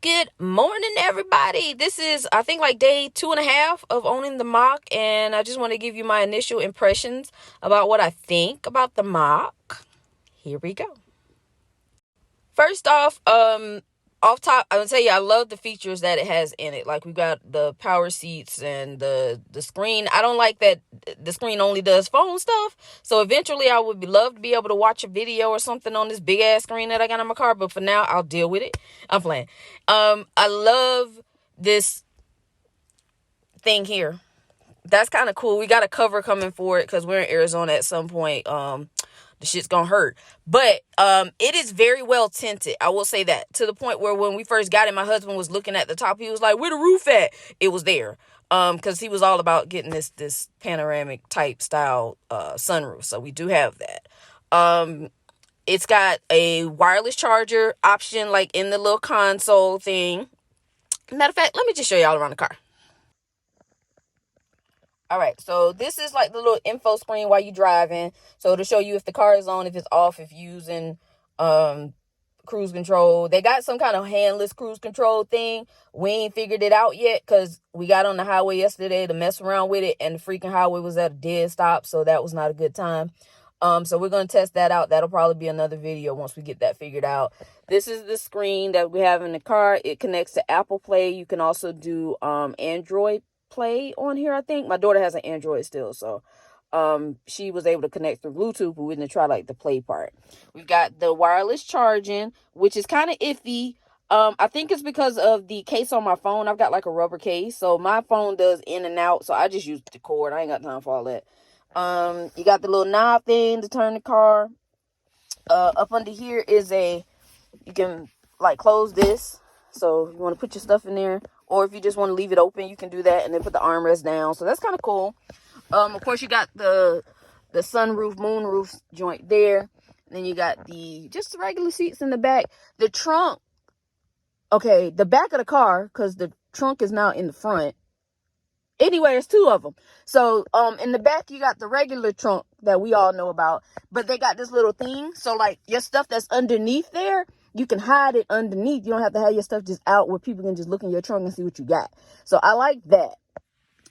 Good morning, everybody. This is, I think, like day 2.5 of owning the Mach, and I just want to give you my initial impressions about what I think about the Mach. Here we go. First off top, I would tell you I love the features that it has in it. Like, we got the power seats and the screen. I don't like that the screen only does phone stuff. So eventually I would love to be able to watch a video or something on this big ass screen that I got in my car. But for now, I'll deal with it. I'm playing. I love this thing here. That's kind of cool. We got a cover coming for it because we're in Arizona at some point. The shit's gonna hurt, but it is very well tinted. I will say that, to the point where when we first got it, my husband was looking at the top. He was like, "Where the roof at?" It was there, because he was all about getting this panoramic type style sunroof. So we do have that. It's got a wireless charger option, like in the little console thing. Matter of fact, let me just show y'all around the car. All right, so this is like the little info screen while you're driving. So to show you if the car is on, if it's off, if you're using cruise control. They got some kind of handless cruise control thing. We ain't figured it out yet because we got on the highway yesterday to mess around with it, and the freaking highway was at a dead stop, so that was not a good time. So we're going to test that out. That'll probably be another video once we get that figured out. This is the screen that we have in the car. It connects to Apple Play. You can also do Android Play on here. I think my daughter has an Android still, so she was able to connect through Bluetooth, but we didn't try like the play part. We've got the wireless charging, which is kind of iffy. I think it's because of the case on my phone. I've got like a rubber case, so my phone does in and out, so I just use the cord. I ain't got time for all that. You got the little knob thing to turn the car. Up under here is you can like close this, so you want to put your stuff in there, or if you just want to leave it open, you can do that and then put the armrest down. So that's kind of cool. Of course, you got the sunroof, moonroof joint there. And then you got just the regular seats in the back. The trunk, okay, the back of the car, because the trunk is now in the front. Anyway, there's two of them. So, in the back, you got the regular trunk that we all know about, but they got this little thing. So, like, your stuff that's underneath there, you can hide it underneath. You don't have to have your stuff just out where people can just look in your trunk and see what you got. So, I like that.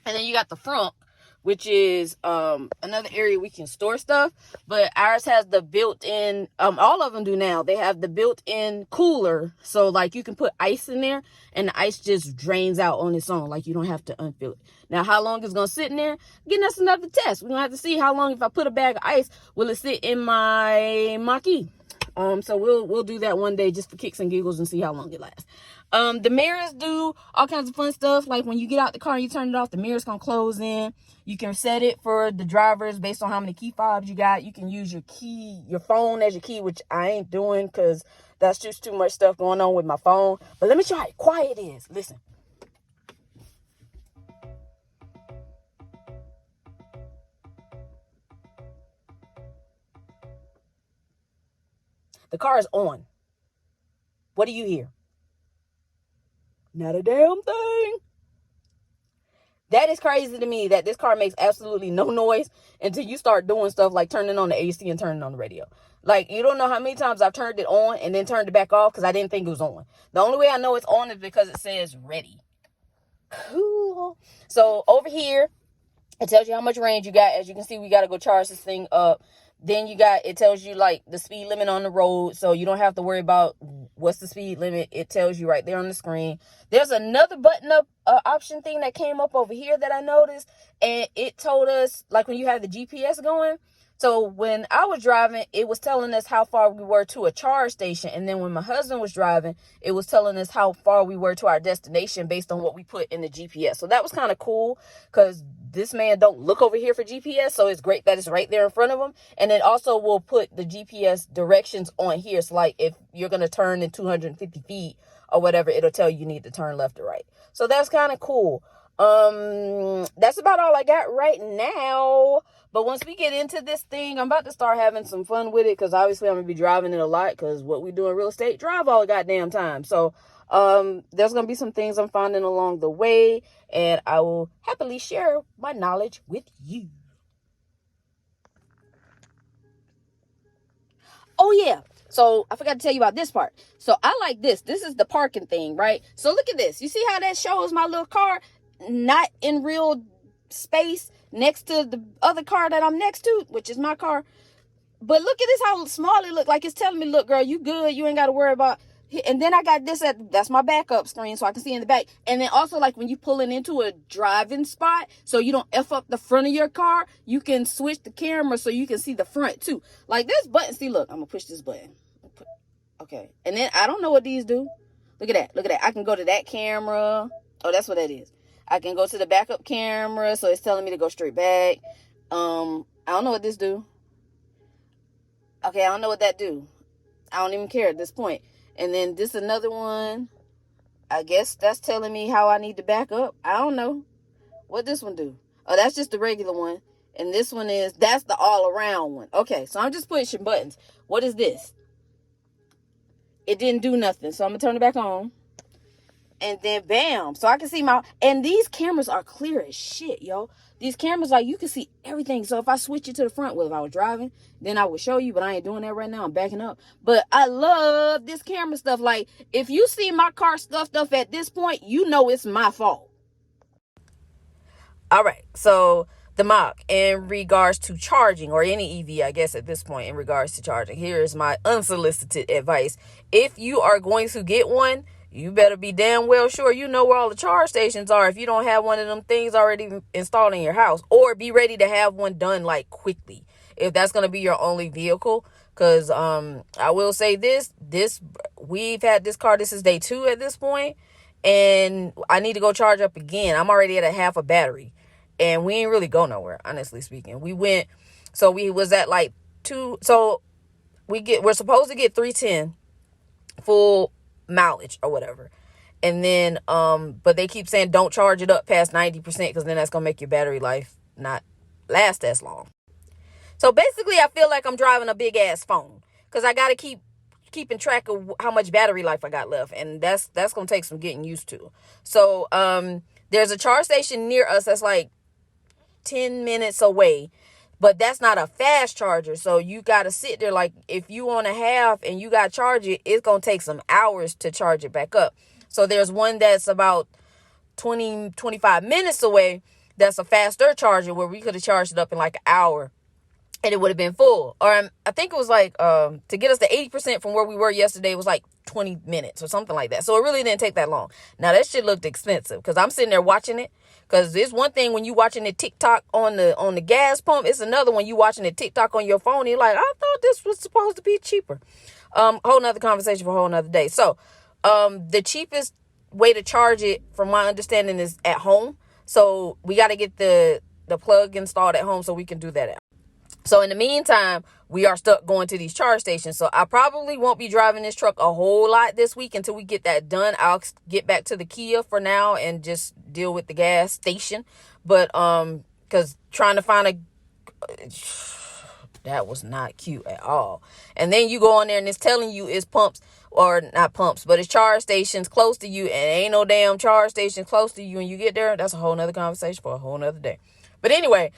And then you got the front, which is another area we can store stuff. But ours has the built-in, all of them do now. They have the built-in cooler. So, like, you can put ice in there, and the ice just drains out on its own. Like, you don't have to unfill it. Now, how long it's going to sit in there? Again, that's another test. We're going to have to see how long, if I put a bag of ice, will it sit in my Mach-E? So we'll do that one day just for kicks and giggles and see how long it lasts. The mirrors do all kinds of fun stuff. Like when you get out the car and you turn it off, the mirror's gonna close in. You can set it for the drivers based on how many key fobs you got. You can use your phone as your key, which I ain't doing because that's just too much stuff going on with my phone. But let me show you how quiet it is. Listen. The car is on. What do you hear? Not a damn thing. That is crazy to me that this car makes absolutely no noise until you start doing stuff like turning on the AC and turning on the radio. Like, you don't know how many times I've turned it on and then turned it back off because I didn't think it was on. The only way I know it's on is because it says ready. Cool. So over here, it tells you how much range you got. As you can see, we got to go charge this thing up. Then it tells you like the speed limit on the road, so you don't have to worry about what's the speed limit. It tells you right there on the screen. There's another button up option thing that came up over here that I noticed, and it told us like when you have the GPS going. So when I was driving, it was telling us how far we were to a charge station, and then when my husband was driving, it was telling us how far we were to our destination based on what we put in the GPS. So that was kind of cool because this man don't look over here for GPS, so it's great that it's right there in front of him. And it also will put the GPS directions on here. So like if you're going to turn in 250 feet or whatever, it'll tell you need to turn left or right. So that's kind of cool. That's about all I got right now. But once we get into this thing, I'm about to start having some fun with it because obviously I'm going to be driving it a lot because what we do in real estate, drive all the goddamn time. So there's going to be some things I'm finding along the way, and I will happily share my knowledge with you. Oh, yeah. So I forgot to tell you about this part. So I like this. This is the parking thing, right? So look at this. You see how that shows my little car not in real space next to the other car that I'm next to, which is my car. But look at this, how small it look. Like it's telling me, look, girl, you good. You ain't got to worry about. And then I got this that's my backup screen, so I can see in the back. And then also, like when you pulling into a driving spot, so you don't F up the front of your car, you can switch the camera so you can see the front too. Like this button, see, look, I'm gonna push this button. Okay. And then I don't know what these do. Look at that. Look at that. I can go to that camera. Oh, that's what that is. I can go to the backup camera, so it's telling me to go straight back. I don't know what this do. Okay, I don't know what that do. I don't even care at this point. And then this another one. I guess that's telling me how I need to back up. I don't know. What this one do? Oh, that's just the regular one. And this one that's the all-around one. Okay, so I'm just pushing buttons. What is this? It didn't do nothing. So I'm going to turn it back on. And then bam. So I can see and these cameras are clear as shit, yo. These cameras, like, you can see everything. So if I switch it to the front, well, if I was driving, then I would show you, but I ain't doing that right now. I'm backing up. But I love this camera stuff. Like, if you see my car stuffed up at this point, you know it's my fault. All right. So the Mach, in regards to charging, or any EV, I guess at this point, in regards to charging, here is my unsolicited advice. If you are going to get one, you better be damn well sure you know where all the charge stations are if you don't have one of them things already installed in your house, or be ready to have one done like quickly if that's going to be your only vehicle. Because I will say this, we've had this car, this is day 2 at this point, and I need to go charge up again. I'm already at a half a battery, and we ain't really go nowhere, honestly speaking. We was at like 2, so we're supposed to get 310 full mileage or whatever, and then but they keep saying don't charge it up past 90%, because then that's gonna make your battery life not last as long. So basically I feel like I'm driving a big ass phone, because I gotta keeping track of how much battery life I got left, and that's gonna take some getting used to. So there's a charge station near us that's like 10 minutes away, but that's not a fast charger. So you got to sit there. Like if you want to have and you got to charge it, it's going to take some hours to charge it back up. So there's one that's about 25 minutes away. That's a faster charger where we could have charged it up in like an hour and it would have been full. Or I think it was like, to get us to 80% from where we were yesterday was like 20 minutes or something like that. So it really didn't take that long. Now that shit looked expensive, because I'm sitting there watching it. Because it's one thing when you watching the TikTok on the gas pump. It's another when you watching the TikTok on your phone. You're like, I thought this was supposed to be cheaper. Whole nother conversation for a whole nother day. So the cheapest way to charge it, from my understanding, is at home. So we got to get the plug installed at home so we can do that out. So in the meantime, we are stuck going to these charge stations. So I probably won't be driving this truck a whole lot this week until we get that done. I'll get back to the Kia for now and just deal with the gas station. But because trying to find that was not cute at all. And then you go on there and it's telling you it's pumps, or not pumps, but it's charge stations close to you, and ain't no damn charge stations close to you. And you get there, that's a whole nother conversation for a whole nother day. But anyway,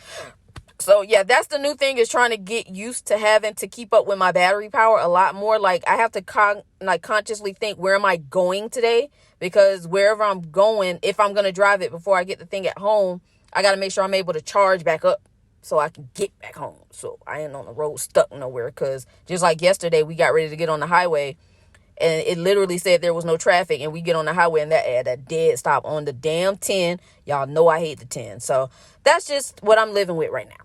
so yeah, that's the new thing, is trying to get used to having to keep up with my battery power a lot more. Like I have to consciously think, where am I going today? Because wherever I'm going, if I'm going to drive it before I get the thing at home, I got to make sure I'm able to charge back up so I can get back home. So I ain't on the road stuck nowhere. Because just like yesterday, we got ready to get on the highway and it literally said there was no traffic, and we get on the highway and that dead stop on the damn 10. Y'all know I hate the 10. So that's just what I'm living with right now.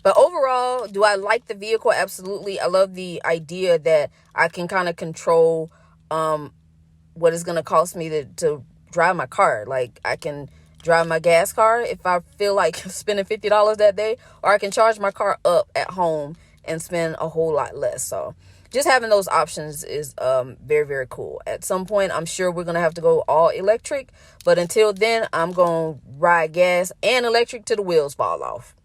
But overall, do I like the vehicle? Absolutely. I love the idea that I can kind of control what it's going to cost me to drive my car. Like I can drive my gas car if I feel like spending $50 that day, or I can charge my car up at home and spend a whole lot less. So just having those options is very, very cool. At some point, I'm sure we're going to have to go all electric. But until then, I'm going to ride gas and electric till the wheels fall off.